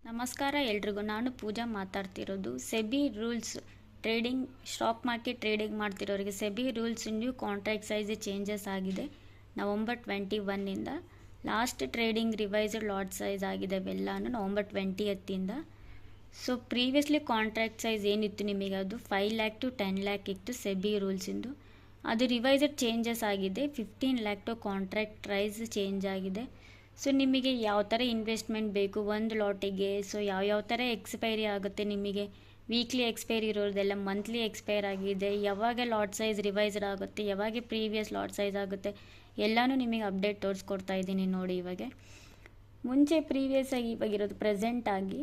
ನಮಸ್ಕಾರ ಎಲ್ರಿಗೂ. ನಾನು ಪೂಜಾ ಮಾತಾಡ್ತಿರೋದು. SEBI rules stock market trading ಮಾಡ್ತಿರೋರಿಗೆ SEBI rules new contract size changes ಆಗಿದೆ ನವಂಬರ್ 21ಇಂದ. Last trading revised lot size ಆಗಿದೆ ಇವೆಲ್ಲನೂ ನವಂಬರ್ 20ಇಂದ. ಸೊ ಪ್ರೀವಿಯಸ್ಲಿ ಕಾಂಟ್ರಾಕ್ಟ್ ಸೈಜ್ ಏನಿತ್ತು ನಿಮಗೆ ಅದು 5 lakh to 10 lakh ಇತ್ತು ಸೆಬಿ ರೂಲ್ಸಿಂದು. ಅದು ರಿವೈಸ್ಡ್ ಚೇಂಜಸ್ ಆಗಿದೆ 15 lakh to contract price change ಆಗಿದೆ. ಸೊ ನಿಮಗೆ ಯಾವ ಥರ ಇನ್ವೆಸ್ಟ್ಮೆಂಟ್ ಬೇಕು ಒಂದು ಲಾಟಿಗೆ, ಸೊ ಯಾವ ಥರ ಎಕ್ಸ್ಪೈರಿ ಆಗುತ್ತೆ, ನಿಮಗೆ ವೀಕ್ಲಿ ಎಕ್ಸ್ಪೈರಿ ಇರೋದೆಲ್ಲ ಮಂತ್ಲಿ ಎಕ್ಸ್ಪೈರ್ ಆಗಿದೆ, ಯಾವಾಗ ಲಾಟ್ ಸೈಜ್ ರಿವೈಸ್ಡ್ ಆಗುತ್ತೆ, ಯಾವಾಗ ಪ್ರೀವಿಯಸ್ ಲಾಟ್ ಸೈಜ್ ಆಗುತ್ತೆ, ಎಲ್ಲನೂ ನಿಮಗೆ ಅಪ್ಡೇಟ್ ತೋರಿಸ್ಕೊಡ್ತಾ ಇದ್ದೀನಿ ನೋಡಿ. ಮುಂಚೆ ಪ್ರೀವಿಯಸ್ ಆಗಿ ಇವಾಗಿರೋದು ಪ್ರೆಸೆಂಟ್ ಆಗಿ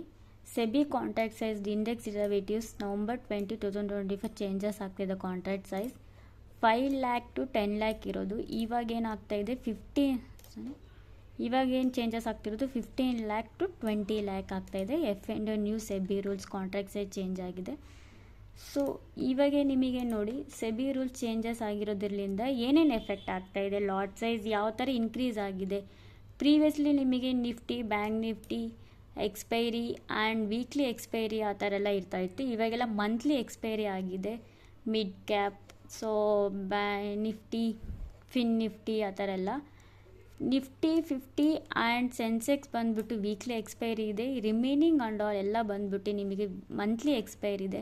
SEBI contract size index derivatives November 20, 2025 changes ಆಗ್ತಿದೆ. Contract size 5 lakh to 10 lakh ಇರೋದು ಇವಾಗ ಏನಾಗ್ತಾ ಇದೆ ಇವಾಗ ಏನು ಚೇಂಜಸ್ ಆಗ್ತಿರೋದು 15 lakh to 20 lakh ಆಗ್ತಾಯಿದೆ. New SEBI rules contract size change ಆಗಿದೆ. ಸೊ ಇವಾಗ ನಿಮಗೆ ನೋಡಿ ಸೆಬಿ ರೂಲ್ಸ್ ಚೇಂಜಸ್ ಆಗಿರೋದ್ರಿಂದ ಏನೇನು ಎಫೆಕ್ಟ್ ಆಗ್ತಾಯಿದೆ, ಲಾಟ್ ಸೈಜ್ ಯಾವ ಥರ ಇನ್ಕ್ರೀಸ್ ಆಗಿದೆ. ಪ್ರೀವಿಯಸ್ಲಿ ನಿಮಗೆ Nifty, bank Nifty expiry and weekly expiry ಆ ಥರ ಎಲ್ಲ ಇರ್ತಾಯಿತ್ತು. ಇವಾಗೆಲ್ಲ ಮಂತ್ಲಿ ಎಕ್ಸ್ಪೈರಿ ಆಗಿದೆ. Mid cap, so Nifty, fin Nifty ಆ ಥರ ಎಲ್ಲ. ನಿಫ್ಟಿ 50 ಆ್ಯಂಡ್ ಸೆನ್ಸೆಕ್ಸ್ ಬಂದುಬಿಟ್ಟು ವೀಕ್ಲಿ ಎಕ್ಸ್ಪೈರಿ ಇದೆ. ರಿಮೈನಿಂಗ್ ಆ್ಯಂಡ್ ಆಲ್ ಎಲ್ಲ ಬಂದುಬಿಟ್ಟು ನಿಮಗೆ ಮಂತ್ಲಿ ಎಕ್ಸ್ಪೈರಿ ಇದೆ.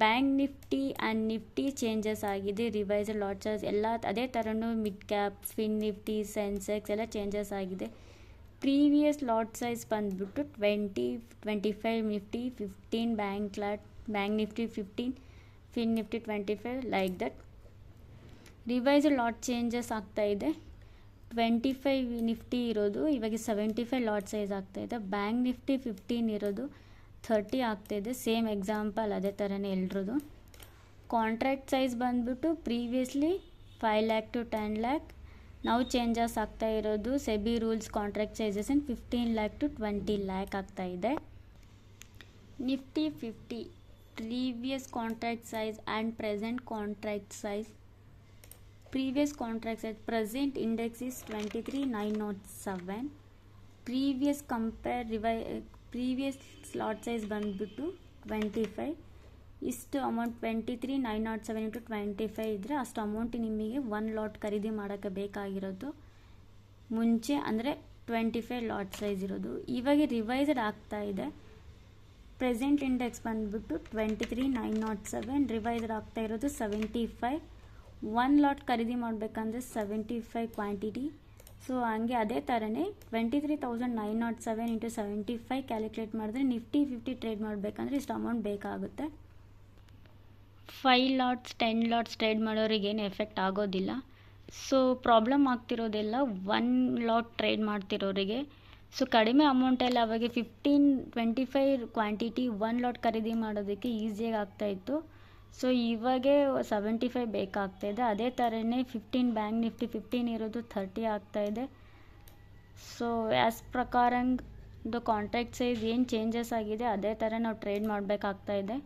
Bank Nifty and Nifty changes ಆಗಿದೆ, ರಿವೈಸ್ಡ್ ಲಾಟ್ ಸೈಜ್ ಎಲ್ಲ ಅದೇ ಥರನೂ. Mid cap, fin Nifty, Sensex ಎಲ್ಲ ಚೇಂಜಸ್ ಆಗಿದೆ. ಪ್ರೀವಿಯಸ್ ಲಾಟ್ ಸೈಜ್ ಬಂದುಬಿಟ್ಟು 20, 25 Nifty, 15 bank Nifty, 15 fin Nifty, 25 like that. Revised lot changes ಆಗ್ತಾಯಿದೆ. 25 ನಿಫ್ಟಿ ಇರೋದು ಇವಾಗ 75 ಲಾಟ್ ಸೈಜ್ ಆಗ್ತಾಯಿದೆ. ಬ್ಯಾಂಕ್ ನಿಫ್ಟಿ 15 ಇರೋದು 30 ಆಗ್ತಾಯಿದೆ. ಸೇಮ್ ಎಕ್ಸಾಂಪಲ್ ಅದೇ ಥರನೇ ಎಲ್ರದು. ಕಾಂಟ್ರಾಕ್ಟ್ ಸೈಜ್ ಬಂದುಬಿಟ್ಟು ಪ್ರೀವಿಯಸ್ಲಿ 5 lakh to 10 lakh, ನಾವು ಚೇಂಜಸ್ ಆಗ್ತಾ ಇರೋದು SEBI rules contract sizes 15 lakh to 20 lakh ಆಗ್ತಾಯಿದೆ. Nifty 50 previous contract size and present contract size. Previous contract size, present index is 23,907. Previous lot size ಬಂದುಬಿಟ್ಟು 25. ಇಷ್ಟು amount 23,907 into 25 ಇದ್ದರೆ ಅಷ್ಟು amount ನಿಮಗೆ ಒಂದು ಲಾಟ್ ಖರೀದಿ ಮಾಡೋಕ್ಕೆ ಬೇಕಾಗಿರೋದು. ಮುಂಚೆ ಅಂದರೆ 25 ಲಾಟ್ ಸೈಜ್ ಇರೋದು. ಇವಾಗ ರಿವೈಸ್ಡ್ ಆಗ್ತಾ ಇದೆ. ಪ್ರೆಸೆಂಟ್ ಇಂಡೆಕ್ಸ್ ಬಂದುಬಿಟ್ಟು 23,907, ರಿವೈಸ್ಡ್ ಆಗ್ತಾ ಇರೋದು 75. ಒಂದು ಲಾಟ್ ಖರೀದಿ ಮಾಡಬೇಕಂದ್ರೆ 75 ಕ್ವಾಂಟಿಟಿ. ಸೊ ಹಂಗೆ ಅದೇ ಥರನೇ 23,907 into 75 ಕ್ಯಾಲ್ಕುಲೇಟ್ ಮಾಡಿದ್ರೆ ನಿಫ್ಟಿ 50 ಟ್ರೇಡ್ ಮಾಡಬೇಕಂದ್ರೆ ಇಷ್ಟು ಅಮೌಂಟ್ ಬೇಕಾಗುತ್ತೆ. 5 ಲಾಟ್ಸ್ 10 ಲಾಟ್ಸ್ ಟ್ರೇಡ್ ಮಾಡೋರಿಗೆ ಏನು ಎಫೆಕ್ಟ್ ಆಗೋದಿಲ್ಲ. ಸೊ ಪ್ರಾಬ್ಲಮ್ ಆಗ್ತಿರೋದೆಲ್ಲ 1 ಲಾಟ್ ಟ್ರೇಡ್ ಮಾಡ್ತಿರೋರಿಗೆ. ಸೊ ಕಡಿಮೆ ಅಮೌಂಟಲ್ಲಿ ಅವಾಗ 15-25 ಕ್ವಾಂಟಿಟಿ 1 ಲಾಟ್ ಖರೀದಿ ಮಾಡೋದಕ್ಕೆ ಈಸಿಯಾಗಿ ಆಗ್ತಾಯಿತ್ತು. ಸೊ ಇವಾಗೆ 75 ಬೇಕಾಗ್ತಾಯಿದೆ. ಅದೇ ಥರನೇ 15 ಬ್ಯಾಂಕ್ ನಿಫ್ಟಿ 15 ಇರೋದು 30 ಆಗ್ತಾಯಿದೆ. ಸೊ ಆ್ಯಸ್ ಪ್ರಕಾರಂದು ಕಾಂಟ್ರಾಕ್ಟ್ ಸೈಜ್ ಏನು ಚೇಂಜಸ್ ಆಗಿದೆ ಅದೇ ಥರ ನಾವು ಟ್ರೇಡ್ ಮಾಡಬೇಕಾಗ್ತಾಯಿದೆ.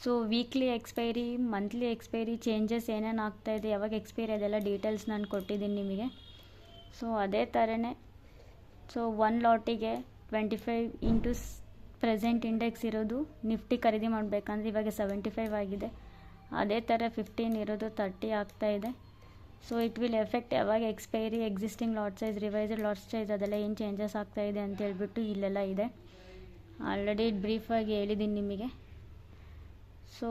So weekly expiry, monthly expiry changes ಏನೇನು ಆಗ್ತಾಯಿದೆ, ಯಾವಾಗ ಎಕ್ಸ್ಪೈರಿ ಅದೆಲ್ಲ ಡೀಟೇಲ್ಸ್ ನಾನು ಕೊಟ್ಟಿದ್ದೀನಿ ನಿಮಗೆ. ಸೊ ಅದೇ ಥರನೇ. ಸೊ 1 ಲಾಟಿಗೆ 25 ಇಂಟು ಪ್ರೆಸೆಂಟ್ ಇಂಡೆಕ್ಸ್ ಇರೋದು ನಿಫ್ಟಿ ಖರೀದಿ ಮಾಡಬೇಕಂದ್ರೆ ಇವಾಗ 75 ಆಗಿದೆ. ಅದೇ ಥರ 15 ಇರೋದು 30 ಆಗ್ತಾಯಿದೆ. ಸೊ ಇಟ್ ವಿಲ್ ಎಫೆಕ್ಟ್ ಯಾವಾಗ expiry, existing lot size, revised lot size ಅದೆಲ್ಲ ಏನು ಚೇಂಜಸ್ ಆಗ್ತಾಯಿದೆ ಅಂತ ಹೇಳ್ಬಿಟ್ಟು ಇಲ್ಲೆಲ್ಲ ಇದೆ. ಆಲ್ರೆಡಿ ಬ್ರೀಫಾಗಿ ಹೇಳಿದ್ದೀನಿ ನಿಮಗೆ. ಸೊ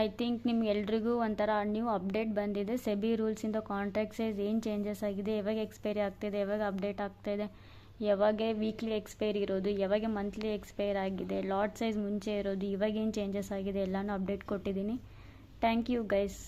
ಐ ಥಿಂಕ್ ನಿಮ್ಗೆಲ್ರಿಗೂ ಒಂಥರ ನ್ಯೂ ಅಪ್ಡೇಟ್ ಬಂದಿದೆ. ಸೆಬಿ ರೂಲ್ಸಿಂದ ಕಾಂಟ್ರಾಕ್ಟ್ ಸೈಜ್ ಏನು ಚೇಂಜಸ್ ಆಗಿದೆ, ಯಾವಾಗ ಎಕ್ಸ್ಪೈರಿ ಆಗ್ತಾಯಿದೆ, ಯಾವಾಗ ಅಪ್ಡೇಟ್ ಆಗ್ತಾಯಿದೆ, ಯಾವಾಗ ವೀಕ್ಲಿ ಎಕ್ಸ್ಪೈರಿ ಇರೋದು, ಯಾವಾಗ ಮಂತ್ಲಿ ಎಕ್ಸ್ಪೈರ್ ಆಗಿದೆ, ಲಾಟ್ ಸೈಜ್ ಮುಂಚೆ ಇರೋದು, ಇವಾಗ ಏನು ಚೇಂಜಸ್ ಆಗಿದೆ ಎಲ್ಲನೂ ಅಪ್ಡೇಟ್ ಕೊಟ್ಟಿದ್ದೀನಿ. Thank you guys.